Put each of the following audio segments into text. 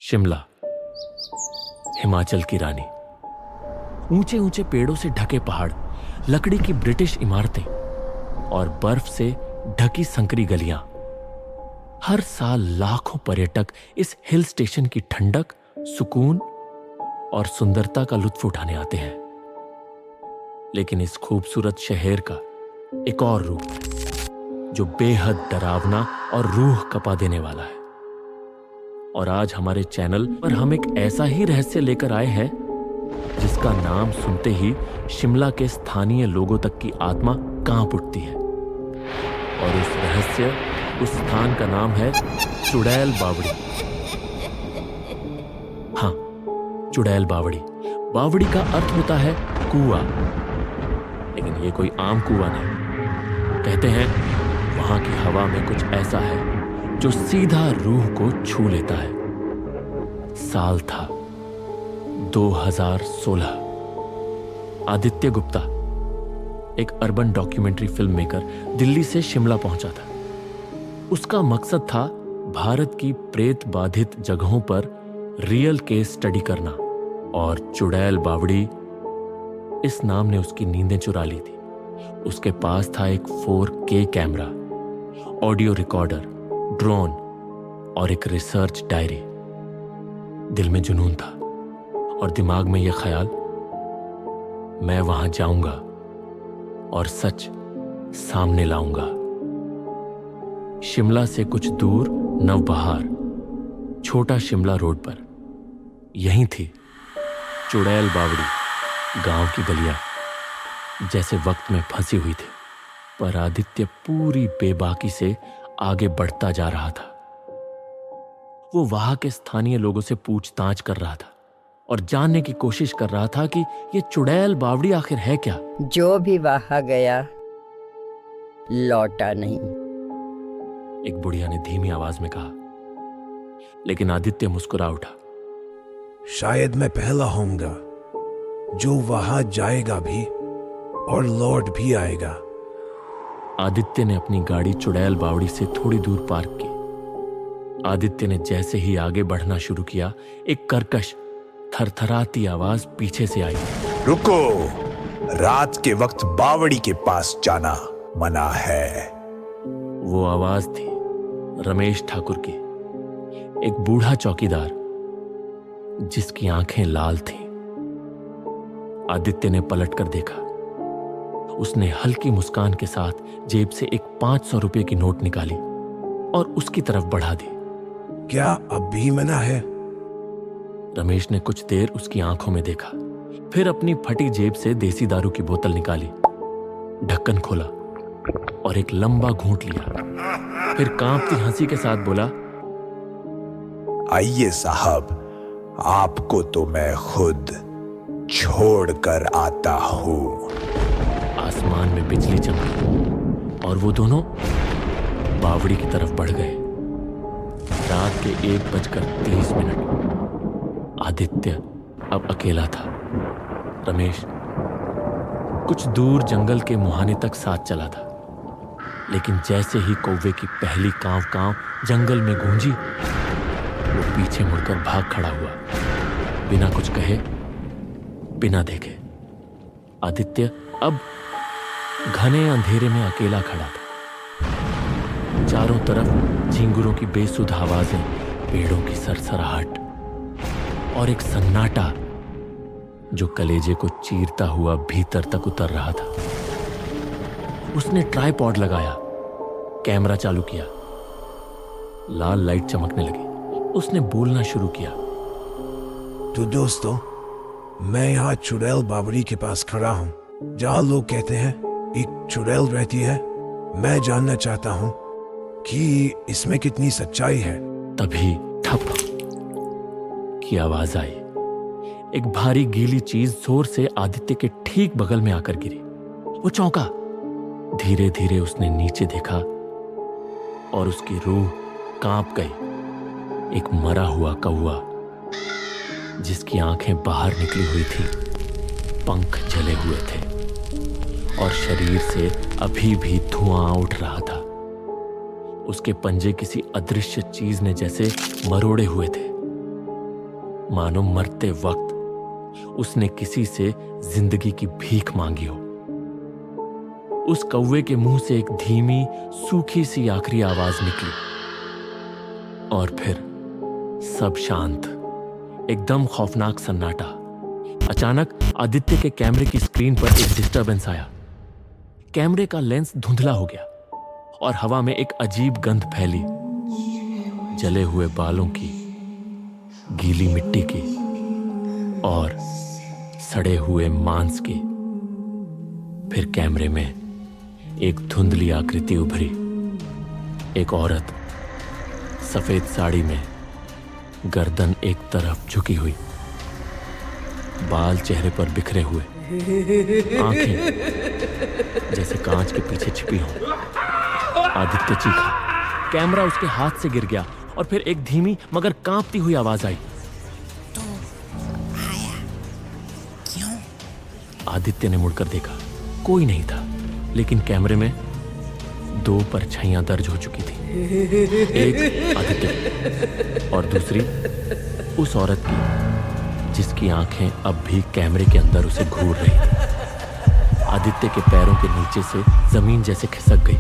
शिमला, हिमाचल की रानी। ऊंचे ऊंचे पेड़ों से ढके पहाड़, लकड़ी की ब्रिटिश इमारतें और बर्फ से ढकी संकरी गलियां। हर साल लाखों पर्यटक इस हिल स्टेशन की ठंडक, सुकून और सुंदरता का लुत्फ उठाने आते हैं। लेकिन इस खूबसूरत शहर का एक और रूप है जो बेहद डरावना और रूह कपा देने वाला है। और आज हमारे चैनल पर हम एक ऐसा ही रहस्य लेकर आए हैं जिसका नाम सुनते ही शिमला के स्थानीय लोगों तक की आत्मा कांप उठती है। और उस स्थान का नाम है चुड़ैल बावड़ी। हाँ, चुड़ैल बावड़ी। बावड़ी का अर्थ होता है कुआं, लेकिन ये कोई आम कुआं नहीं। कहते हैं वहां की हवा में कुछ ऐसा है जो सीधा रूह को छू लेता है। साल था 2016। आदित्य गुप्ता, एक urban documentary film maker, Delhi से शिमला पहुंचा था। उसका मकसद था भारत की प्रेत बाधित जगहों पर रियल केस स्टडी करना, और चुड़ैल बावड़ी इस नाम ने उसकी नींदें चुरा ली थी। उसके पास था एक 4K camera, audio recorder, drone और एक रिसर्च डायरी। दिल में जुनून था और दिमाग में यह ख्याल, मैं वहां जाऊंगा और सच सामने लाऊंगा। शिमला से कुछ दूर नवबहार, छोटा शिमला रोड पर, यहीं थी चुड़ैल बावड़ी। गांव की गलियां जैसे वक्त में फंसी हुई थी, पर आदित्य पूरी बेबाकी से आगे बढ़ता जा रहा था। वो वहां के स्थानीय लोगों से पूछताछ कर रहा था और जानने की कोशिश कर रहा था कि ये चुड़ैल बावड़ी आखिर है क्या। जो भी वहां गया लौटा नहीं, एक बुढ़िया ने धीमी आवाज में कहा। लेकिन आदित्य मुस्कुरा उठा। शायद मैं पहला होऊंगा जो वहां जाएगा भी और लौट भी आएगा। आदित्य ने अपनी गाड़ी चुड़ैल बावड़ी से थोड़ी दूर पार्क की। आदित्य ने जैसे ही आगे बढ़ना शुरू किया, एक कर्कश, थरथराती आवाज पीछे से आई। रुको, रात के वक्त बावड़ी के पास जाना मना है। वो आवाज थी रमेश ठाकुर की, एक बूढ़ा चौकीदार जिसकी आंखें लाल थीं। आदित्य ने पलटकर देखा। उसने हल्की मुस्कान के साथ जेब से एक 500 रुपए की नोट निकाली और उसकी तरफ बढ़ा दी। क्या अब भी मना है? रमेश ने कुछ देर उसकी आंखों में देखा, फिर अपनी फटी जेब से देसी दारू की बोतल निकाली, ढक्कन खोला और एक लंबा घूंट लिया। फिर कांपती हंसी के साथ बोला, आइए साहब, आपको तो मैं खुद छोड़ कर आता हूं। आसमान में बिजली चमकी और वो दोनों बावड़ी की तरफ बढ़ गए। रात के 1:30। आदित्य अब अकेला था। रमेश कुछ दूर जंगल के मुहाने तक साथ चला था, लेकिन जैसे ही कौवे की पहली कांव जंगल में गूंजी, वो पीछे मुड़कर भाग खड़ा हुआ, बिना कुछ कहे, बिना देखे। आदित्य अब घने अंधेरे में अकेला खड़ा था। चारों तरफ झिंगुरों की बेसुध आवाजें, पेड़ों की सरसराहट और एक सन्नाटा जो कलेजे को चीरता हुआ भीतर तक उतर रहा था। उसने ट्राइपॉड लगाया, कैमरा चालू किया। लाल लाइट चमकने लगी। उसने बोलना शुरू किया। तो दोस्तों, मैं यहाँ चुड़ैल बावड़ी के पास खड़ा हूँ, जहाँ लोग कहते हैं एक चुड़ैल रहती है। मैं जानना चाहता हूँ कि इसमें कितनी सच्चाई है। तभी ठप की आवाज आई। एक भारी गीली चीज जोर से आदित्य के ठीक बगल में आकर गिरी। वो चौंका। धीरे धीरे उसने नीचे देखा और उसकी रूह कांप गई। एक मरा हुआ कौवा जिसकी आंखें बाहर निकली हुई थी, पंख जले हुए थे और शरीर से अभी भी धुआं उठ रहा था। उसके पंजे किसी अदृश्य चीज ने जैसे मरोड़े हुए थे। मानो मरते वक्त उसने किसी से जिंदगी की भीख मांगी हो। उस कौवे के मुंह से एक धीमी सूखी सी आखिरी आवाज निकली और फिर सब शांत, एकदम खौफनाक सन्नाटा। अचानक आदित्य के कैमरे की स्क्रीन पर एक डिस्टरबेंस आया। कैमरे का लेंस धुंधला हो गया और हवा में एक अजीब गंध फैली, जले हुए बालों की, गीली मिट्टी की और सड़े हुए मांस की। फिर कैमरे में एक धुंधली आकृति उभरी, एक औरत सफेद साड़ी में, गर्दन एक तरफ झुकी हुई, बाल चेहरे पर बिखरे हुए, आंखें जैसे कांच के पीछे छिपी हों। आदित्य चीखा, कैमरा उसके हाथ से गिर गया और फिर एक धीमी मगर कांपती हुई आवाज आई, तो आया क्यों? आदित्य ने मुड़कर देखा, कोई नहीं था, लेकिन कैमरे में दो परछाइयां दर्ज हो चुकी थी। एक आदित्य की और दूसरी उस औरत की जिसकी आंखें अब भी कैमरे के अंदर उसे घूर रही थी। आदित्य के पैरों के नीचे से जमीन जैसे खिसक गई।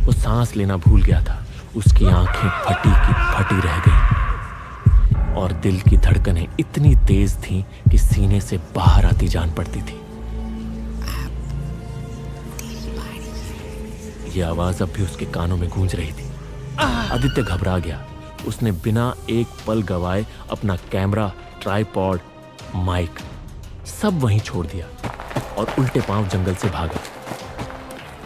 वो सांस लेना भूल गया था। उसकी आंखें फटी की फटी रह गई और दिल की धड़कनें इतनी तेज थीं कि सीने से बाहर आती जान पड़ती थी। यह आवाज अब भी उसके कानों में गूंज रही थी। आदित्य घबरा गया। उसने बिना एक पल गवाए अपना कैमरा, ट्राइपॉड, माइक सब वहीं छोड़ दिया और उल्टे पांव जंगल से भागा।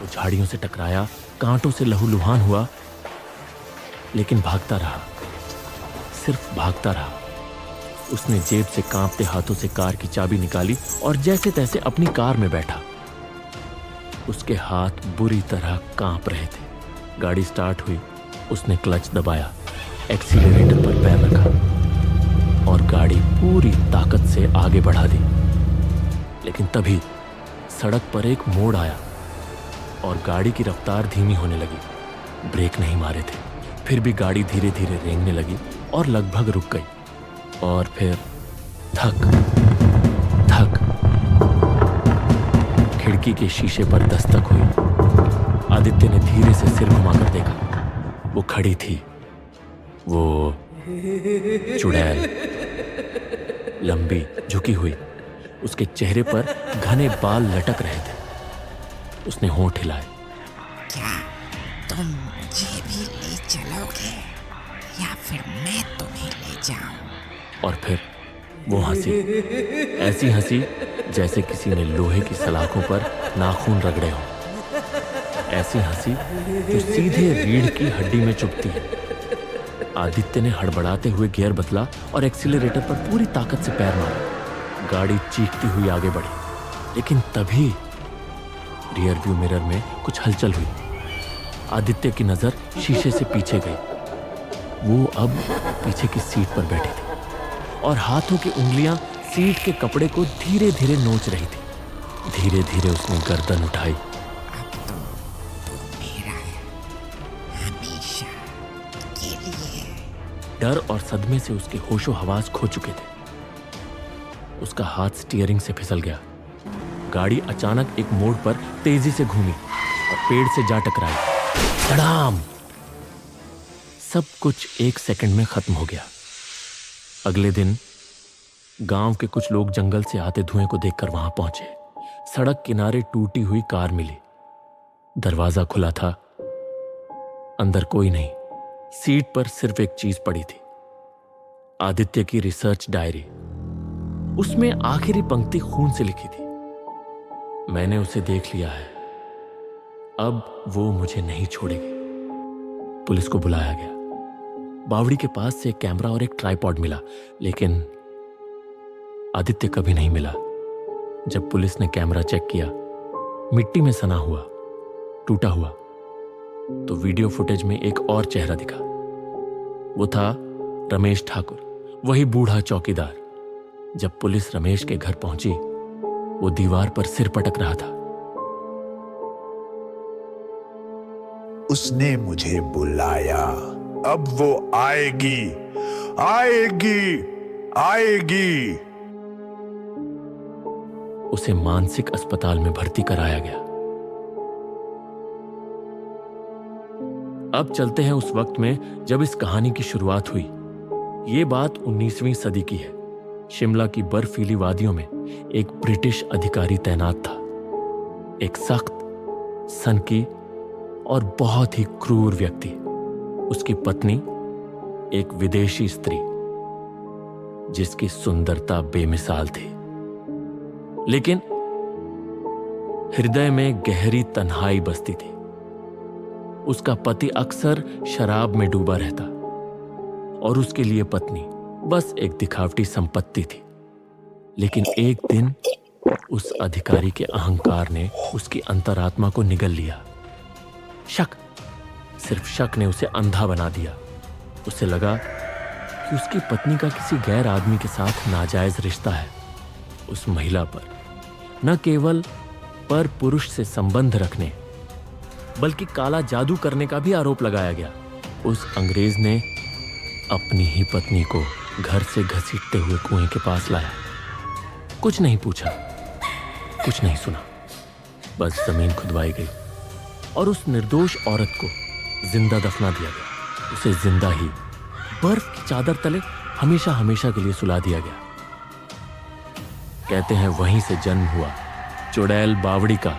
वो झाड़ियों से टकराया, कांटों से लहूलुहान हुआ, लेकिन भागता रहा, सिर्फ भागता रहा। उसने जेब से कांपते हाथों से कार की चाबी निकाली और जैसे तैसे अपनी कार में बैठा। उसके हाथ बुरी तरह कांप रहे थे। गाड़ी स्टार्ट हुई। उसने क्लच दबाया, एक्सीलरेटर पर पैर रखा और गाड़ी पूरी ताकत से आगे बढ़ा दी। लेकिन तभी सड़क पर एक मोड़ आया और गाड़ी की रफ्तार धीमी होने लगी। ब्रेक नहीं मारे थे, फिर भी गाड़ी धीरे धीरे रेंगने लगी और लगभग रुक गई। और फिर धक धक खिड़की के शीशे पर दस्तक हुई। आदित्य ने धीरे से सिर घुमाकर देखा। वो खड़ी थी, वो चुड़ैल, लंबी, झुकी हुई। उसके चेहरे पर घने बाल लटक रहे थे। उसने होंठ हिलाए। क्या तुम मुझे भी ले चलोगे या फिर मैं तुम्हें ले जाऊं? और फिर वो हंसी, ऐसी हंसी जैसे किसी ने लोहे की सलाखों पर नाखून रगड़े हो। ऐसी हंसी जो सीधे रीढ़ की हड्डी में चुभती है। आदित्य ने हड़बड़ाते हुए गियर बदला और एक्सीलरेटर पर पूरी ताकत से पैर मारा। गाड़ी चीखती हुई आगे बढ़ी, लेकिन तभी रियर व्यू मिरर में कुछ हलचल हुई। आदित्य की नजर शीशे से पीछे गई। वो अब पीछे की सीट पर बैठी थी और हाथों की उंगलियां सीट के कपड़े को धीरे धीरे नोच रही थी। धीरे धीरे उसने गर्दन उठाई। अब तो तू मेरा है, हमेशा के लिए। डर और सदमे से उसके होशो हवास खो चुके थे। उसका हाथ स्टीयरिंग से फिसल गया। गाड़ी अचानक एक मोड़ पर तेजी से घूमी और पेड़ से जा टकराई। धड़ाम! सब कुछ एक सेकंड में खत्म हो गया। अगले दिन गांव के कुछ लोग जंगल से आते धुएं को देखकर वहां पहुंचे। सड़क किनारे टूटी हुई कार मिली। दरवाजा खुला था, अंदर कोई नहीं। सीट पर सिर्फ एक चीज पड़ी थी, आदित्य की रिसर्च डायरी। उसमें आखिरी पंक्ति खून से लिखी थी, मैंने उसे देख लिया है, अब वो मुझे नहीं छोड़ेगी। पुलिस को बुलाया गया। बावड़ी के पास से एक कैमरा और एक ट्राइपॉड मिला, लेकिन आदित्य कभी नहीं मिला। जब पुलिस ने कैमरा चेक किया, मिट्टी में सना हुआ, टूटा हुआ, तो वीडियो फुटेज में एक और चेहरा दिखा। वो था रमेश ठाकुर, वही बूढ़ा चौकीदार। जब पुलिस रमेश के घर पहुंची, वो दीवार पर सिर पटक रहा था। उसने मुझे बुलाया, अब वो आएगी, आएगी, आएगी। उसे मानसिक अस्पताल में भर्ती कराया गया। अब चलते हैं उस वक्त में जब इस कहानी की शुरुआत हुई। यह बात 19वीं सदी की है। शिमला की बर्फीली वादियों में एक ब्रिटिश अधिकारी तैनात था। एक सख्त, सनकी और बहुत ही क्रूर व्यक्ति। उसकी पत्नी एक विदेशी स्त्री जिसकी सुंदरता बेमिसाल थी, लेकिन हृदय में गहरी तन्हाई बसती थी। उसका पति अक्सर शराब में डूबा रहता और उसके लिए पत्नी बस एक दिखावटी संपत्ति थी। लेकिन एक दिन उस अधिकारी के अहंकार ने उसकी अंतरात्मा को निगल लिया। शक, सिर्फ शक ने उसे अंधा बना दिया। उसे लगा कि उसकी पत्नी का किसी गैर आदमी के साथ नाजायज रिश्ता है। उस महिला पर न केवल पर पुरुष से संबंध रखने बल्कि काला जादू करने का भी आरोप लगाया गया। उस अंग्रेज ने अपनी ही पत्नी को घर से घसीटते हुए कुएं के पास लाया। कुछ नहीं पूछा, कुछ नहीं सुना, बस जमीन खुदवाई गई और उस निर्दोष औरत को जिंदा दफना दिया गया। उसे जिंदा ही बर्फ की चादर तले हमेशा हमेशा के लिए सुला दिया गया। कहते हैं वहीं से जन्म हुआ चुड़ैल बावड़ी का,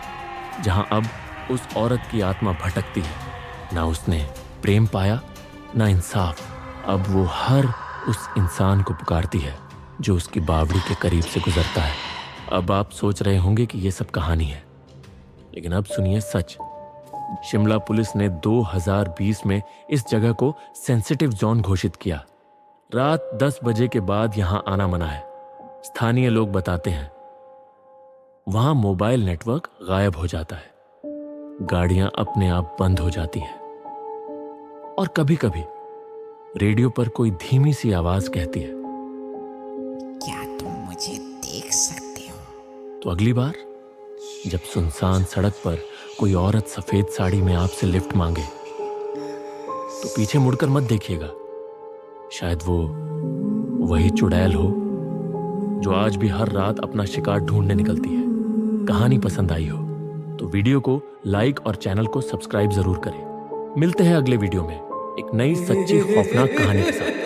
जहां अब उस औरत की आत्मा भटकती है। ना उसने प्रेम पाया, ना इंसाफ। अब वो हर उस इंसान को पुकारती है जो उसकी बावड़ी के करीब से गुजरता है। अब आप सोच रहे होंगे कि ये सब कहानी है, लेकिन अब सुनिए सच। शिमला पुलिस ने 2020 में इस जगह को सेंसिटिव जोन घोषित किया। रात 10 बजे के बाद यहां आना मना है। स्थानीय लोग बताते हैं वहां मोबाइल नेटवर्क गायब हो जाता है, गाड़ियां अपने आप बंद हो जाती हैं और कभी कभी रेडियो पर कोई धीमी सी आवाज कहती है, क्या तुम मुझे देख सकते हो? तो अगली बार जब सुनसान सड़क पर कोई औरत सफेद साड़ी में आपसे लिफ्ट मांगे तो पीछे मुड़कर मत देखिएगा। शायद वो वही चुड़ैल हो जो आज भी हर रात अपना शिकार ढूंढने निकलती है। कहानी पसंद आई हो तो वीडियो को लाइक और चैनल को सब्सक्राइब जरूर करें। मिलते हैं अगले वीडियो में एक नई सच्ची खौफनाक कहानी के साथ।